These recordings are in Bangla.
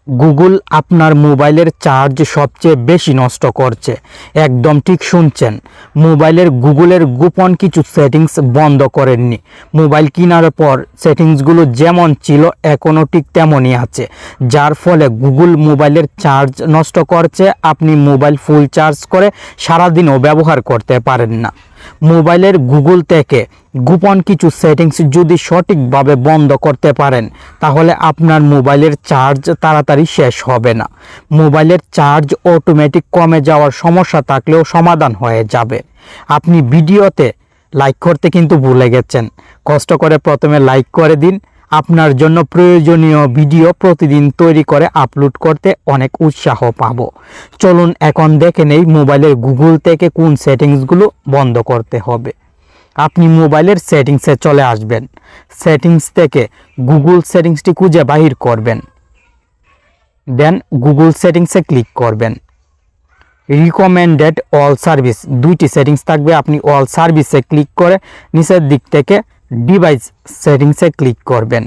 গুগল আপনার মোবাইলের চার্জ সবচেয়ে বেশি নষ্ট করছে। একদম ঠিক শুনছেন, মোবাইলের গুগলের গোপন কিছু সেটিংস বন্ধ করেননি। মোবাইল কেনার পর সেটিংসগুলো যেমন ছিল এখনও ঠিক তেমনই আছে, যার ফলে গুগল মোবাইলের চার্জ নষ্ট করছে। আপনি মোবাইল ফুল চার্জ করে সারাদিনও ব্যবহার করতে পারেন না। মোবাইলের গুগল থেকে গোপন কিছু সেটিংস যদি সঠিকভাবে বন্ধ করতে পারেন, তাহলে আপনার মোবাইলের চার্জ তাড়াতাড়ি শেষ হবে না। মোবাইলের চার্জ অটোমেটিক কমে যাওয়ার সমস্যা থাকলেও সমাধান হয়ে যাবে। আপনি ভিডিওতে লাইক করতে কিন্তু ভুলে গেছেন। কষ্ট করে প্রথমে লাইক করে দিন। আপনার জন্য প্রয়োজনীয় ভিডিও প্রতিদিন তৈরি করে আপলোড করতে অনেক উৎসাহ পাবো। চলুন এখন দেখে নেই মোবাইলের গুগল থেকে কোন সেটিংসগুলো বন্ধ করতে হবে। আপনি মোবাইলের সেটিংসে চলে আসবেন। সেটিংস থেকে গুগল সেটিংসটি খুঁজে বাহির করবেন। দেন গুগল সেটিংসে ক্লিক করবেন। রিকমেন্ডেড অল সার্ভিস দুইটি সেটিংস থাকবে। আপনি অল সার্ভিসে ক্লিক করে নিচের দিক থেকে ডিভাইস সেটিংসে ক্লিক করবেন।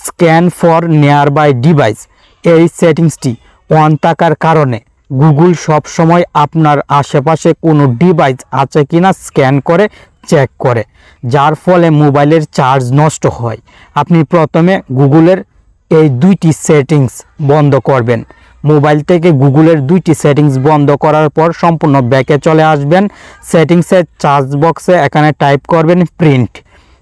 স্ক্যান ফর নিয়ারবাই ডিভাইস এই সেটিংসটি অন থাকার কারণে গুগল সবসময় আপনার আশেপাশে কোনো ডিভাইস আছে কিনা স্ক্যান করে চেক করে, যার ফলে মোবাইলের চার্জ নষ্ট হয়। আপনি প্রথমে গুগলের এই দুইটি সেটিংস বন্ধ করবেন। মোবাইল থেকে গুগলের দুইটি সেটিংস বন্ধ করার পর সম্পূর্ণ ব্যাকে চলে আসবেন। সেটিংসের সার্চ বক্সে এখানে টাইপ করবেন প্রিন্ট।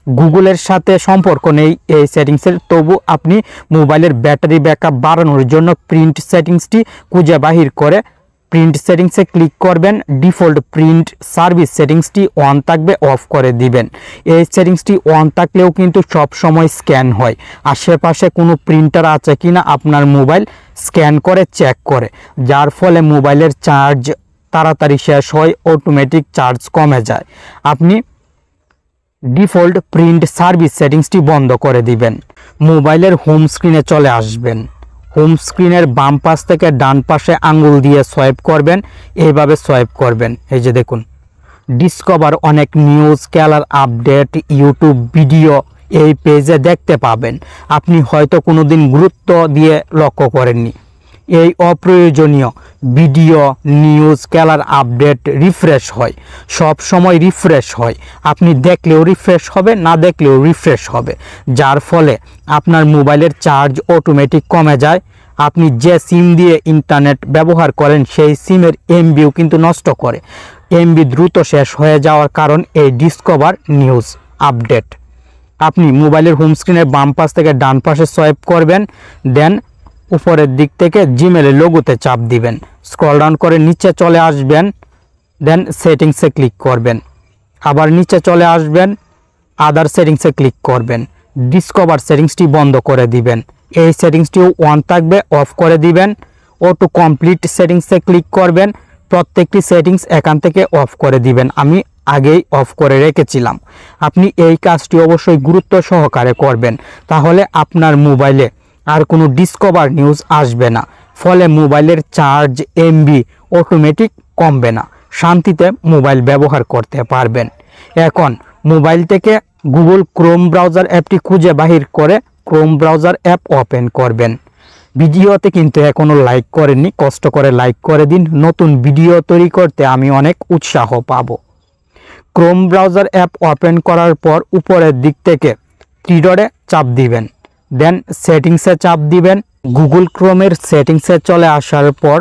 গুগলের সাথে সম্পর্ক নেই এই সেটিংসের, তবু আপনি মোবাইলের ব্যাটারি ব্যাকআপ বাড়ানোর জন্য প্রিন্ট সেটিংসটি খুঁজে বাহির করে প্রিন্ট সেটিংসে ক্লিক করবেন। ডিফল্ট প্রিন্ট সার্ভিস সেটিংসটি অন থাকবে, অফ করে দিবেন। এই সেটিংসটি অন থাকলেও কিন্তু সব সময় স্ক্যান হয়। আশেপাশে কোনো প্রিন্টার আছে কিনা আপনার মোবাইল স্ক্যান করে চেক করে, যার ফলে মোবাইলের চার্জ তাড়াতাড়ি শেষ হয়, অটোমেটিক চার্জ কমে যায়। আপনি ডিফল্ট প্রিন্ট সার্ভিস সেটিংসটি বন্ধ করে দিবেন। মোবাইলের হোম স্ক্রিনে চলে আসবেন। হোম স্ক্রিনের বাম পাশ থেকে ডান পাশে আঙ্গুল দিয়ে সোয়াইপ করবেন। এইভাবে সোয়াইপ করবেন। এই যে দেখুন, ডিসকভার অনেক নিউজ, ক্যালার আপডেট, ইউটিউব ভিডিও এই পেজে দেখতে পাবেন। আপনি হয়তো কোনোদিন গুরুত্ব দিয়ে লক্ষ্য করেননি। এই অপ্রয়োজনীয় ভিডিও, নিউজ, ক্যালার আপডেট রিফ্রেশ হয়, সব সময় রিফ্রেশ হয়। আপনি দেখলেও রিফ্রেশ হবে, না দেখলেও রিফ্রেশ হবে, যার ফলে আপনার মোবাইলের চার্জ অটোমেটিক কমে যায়। আপনি যে সিম দিয়ে ইন্টারনেট ব্যবহার করেন সেই সিমের এমবিও কিন্তু নষ্ট করে। এমবি দ্রুত শেষ হয়ে যাওয়ার কারণ এই ডিসকভার নিউজ আপডেট। আপনি মোবাইলের হোম স্ক্রিনের বাম পাশ থেকে ডান পাশে সোয়াইপ করবেন। দেন উপরের দিক থেকে জিমেলের লোগোতে চাপ দিবেন। স্ক্রল ডাউন করে নিচে চলে আসবেন। দেন সেটিংসে ক্লিক করবেন। আবার নিচে চলে আসবেন, আদার সেটিংসে ক্লিক করবেন। ডিসকভার সেটিংসটি বন্ধ করে দিবেন। এই সেটিংসটিও অন থাকবে, অফ করে দিবেন। অটো কমপ্লিট সেটিংসে ক্লিক করবেন। প্রত্যেকটি সেটিংস এখান থেকে অফ করে দিবেন। আমি আগেই অফ করে রেখেছিলাম। আপনি এই কাজটি অবশ্যই গুরুত্ব সহকারে করবেন, তাহলে আপনার মোবাইলে আর কোনো ডিসকভার নিউজ আসবে না। ফলে মোবাইলের চার্জ, এমবি অটোমেটিক কমবে না। শান্তিতে মোবাইল ব্যবহার করতে পারবেন। এখন মোবাইল থেকে গুগল ক্রোম ব্রাউজার অ্যাপটি খুঁজে বাহির করে ক্রোম ব্রাউজার অ্যাপ ওপেন করবেন। ভিডিওতে কিন্তু এখনও লাইক করেননি, কষ্ট করে লাইক করে দিন। নতুন ভিডিও তৈরি করতে আমি অনেক উৎসাহ পাবো। ক্রোম ব্রাউজার অ্যাপ ওপেন করার পর উপরের দিক থেকে থ্রি ডটে চাপ দিবেন। দেন সেটিংসে চাপ দিবেন। গুগল ক্রোমের সেটিংসে চলে আসার পর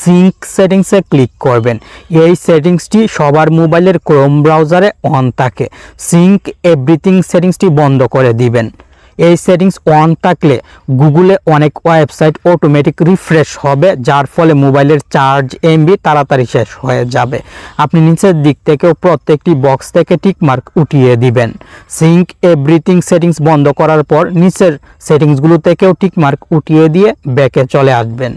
সিঙ্ক সেটিংসে ক্লিক করবেন। এই সেটিংসটি সবার মোবাইলের ক্রোম ব্রাউজারে অন থাকে। সিঙ্ক এভরিথিং সেটিংসটি বন্ধ করে দিবেন। এই সেটিংস অন থাকলে গুগলে অনেক ওয়েবসাইট অটোমেটিক রিফ্রেশ হবে, যার ফলে মোবাইলের চার্জ, এমবি তাড়াতাড়ি শেষ হয়ে যাবে। আপনি নিচের দিক থেকেও প্রত্যেকটি বক্স থেকে টিকমার্ক উঠিয়ে দিবেন। সিঙ্ক এভরিথিং সেটিংস বন্ধ করার পর নিচের সেটিংসগুলো থেকেও টিকমার্ক উঠিয়ে দিয়ে ব্যাকে চলে আসবেন।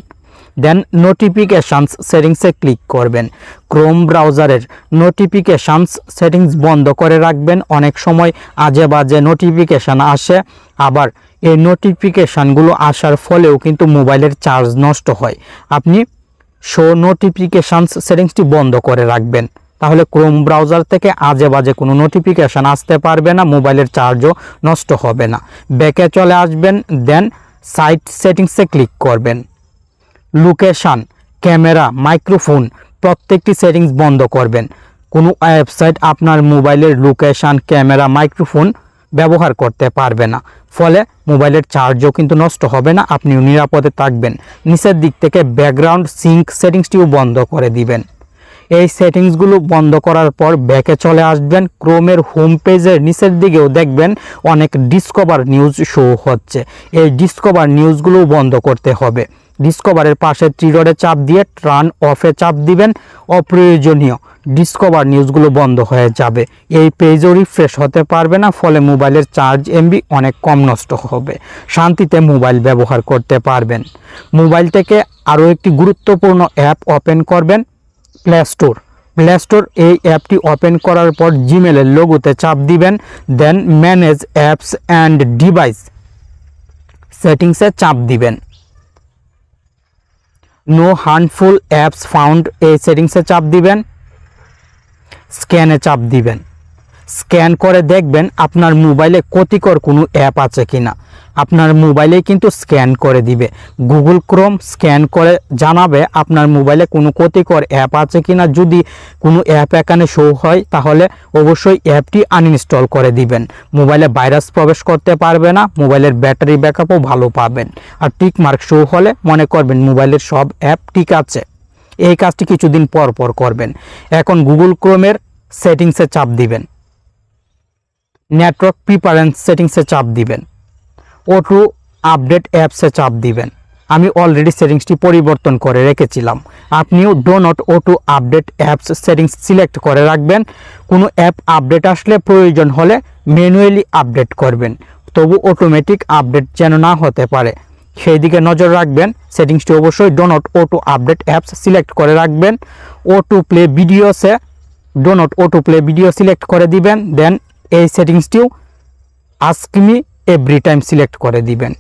দেন নোটিফিকেশানস সেটিংসে ক্লিক করবেন। ক্রোম ব্রাউজারের নোটিফিকেশানস সেটিংস বন্ধ করে রাখবেন। অনেক সময় আজে বাজে নোটিফিকেশান আসে, আবার এই নোটিফিকেশানগুলো আসার ফলেও কিন্তু মোবাইলের চার্জ নষ্ট হয়। আপনি শো নোটিফিকেশানস সেটিংসটি বন্ধ করে রাখবেন, তাহলে ক্রোম ব্রাউজার থেকে আজে বাজে কোনো নোটিফিকেশান আসতে পারবে না, মোবাইলের চার্জও নষ্ট হবে না। ব্যাকে চলে আসবেন। দেন সাইট সেটিংসে ক্লিক করবেন। লোকেশান, ক্যামেরা, মাইক্রোফোন প্রত্যেকটি সেটিংস বন্ধ করবেন। কোনো ওয়েবসাইট আপনার মোবাইলের লোকেশান, ক্যামেরা, মাইক্রোফোন ব্যবহার করতে পারবে না, ফলে মোবাইলের চার্জও কিন্তু নষ্ট হবে না, আপনিও নিরাপদে থাকবেন। নিচের দিক থেকে ব্যাকগ্রাউন্ড সিঙ্ক সেটিংসটিও বন্ধ করে দিবেন। এই সেটিংসগুলো বন্ধ করার পর ব্যাকে চলে আসবেন। ক্রোমের হোম পেজের নিচের দিকেও দেখবেন অনেক ডিসকভার নিউজ শো হচ্ছে। এই ডিসকভার নিউজগুলো বন্ধ করতে হবে। ডিসকভারের পাশে ত্রিডটে চাপ দিয়ে টার্ন অফে চাপ দিবেন। অপ্রয়োজনীয় ডিসকভার নিউজগুলো বন্ধ হয়ে যাবে। এই পেজও রিফ্রেশ হতে পারবে না, ফলে মোবাইলের চার্জ এমবি অনেক কম নষ্ট হবে। শান্তিতে মোবাইল ব্যবহার করতে পারবেন। মোবাইল থেকে আরও একটি গুরুত্বপূর্ণ অ্যাপ ওপেন করবেন, প্লে স্টোর। প্লে স্টোর এই অ্যাপটি ওপেন করার পর জিমেলের লোগোতে চাপ দিবেন, দেন ম্যানেজ অ্যাপস অ্যান্ড ডিভাইস সেটিংসে চাপ দিবেন। নো হার্মফুল অ্যাপস ফাউন্ড এই সেটিংসে চাপ দিবেন। স্ক্যানে চাপ দিবেন। স্ক্যান করে দেখবেন আপনার মোবাইলে ক্ষতিকর কোনো অ্যাপ আছে কিনা। আপনার মোবাইলে কিন্তু স্ক্যান করে দিবে। গুগল ক্রোম স্ক্যান করে জানাবে আপনার মোবাইলে কোনো ক্ষতিকর অ্যাপ আছে কিনা। যদি কোনো অ্যাপ এখানে শো হয় তাহলে অবশ্যই অ্যাপটি আনইনস্টল করে দিবেন। মোবাইলে ভাইরাস প্রবেশ করতে পারবে না, মোবাইলের ব্যাটারি ব্যাকআপও ভালো পাবেন। আর টিক মার্ক শো হলে মনে করবেন মোবাইলের সব অ্যাপ ঠিক আছে। এই কাজটি কিছুদিন পর পর করবেন। এখন গুগল ক্রোমের সেটিংসে চাপ দিবেন। নেটওয়ার্ক প্রিফারেন্স সেটিংসে চাপ দিবেন। অটো আপডেট অ্যাপসে চাপ দিবেন। আমি অলরেডি সেটিংসটি পরিবর্তন করে রেখেছিলাম। আপনিও do not auto update apps settings select করে রাখবেন। কোনো অ্যাপ আপডেট আসলে প্রয়োজন হলে ম্যানুয়ালি আপডেট করবেন, তবু অটোমেটিক আপডেট যেন না হতে পারে সেই দিকে নজর রাখবেন। সেটিংসটি অবশ্যই do not auto update apps select করে রাখবেন। অটো প্লে ভিডিওসে do not autoplay video select করে দিবেন। দেন এই সেটিংসটিও ask me every time select করে দিবেন।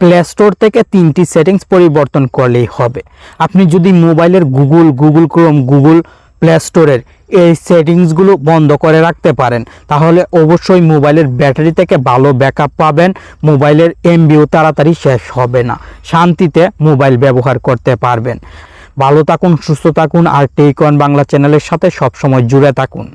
প্লে স্টোর থেকে 3টি সেটিংস পরিবর্তন করলেই হবে। আপনি যদি মোবাইলের গুগল ক্রোম, গুগল প্লে স্টোরের এই সেটিংসগুলো বন্ধ করে রাখতে পারেন, তাহলে অবশ্যই মোবাইলের ব্যাটারি থেকে ভালো ব্যাকআপ পাবেন। মোবাইলের এমবিও তাড়াতাড়ি শেষ হবে না। শান্তিতে মোবাইল ব্যবহার করতে পারবেন। ভালো থাকুন, সুস্থ থাকুন, আর টেক ওয়ান বাংলা চ্যানেলের সাথে সবসময় জুড়ে থাকুন।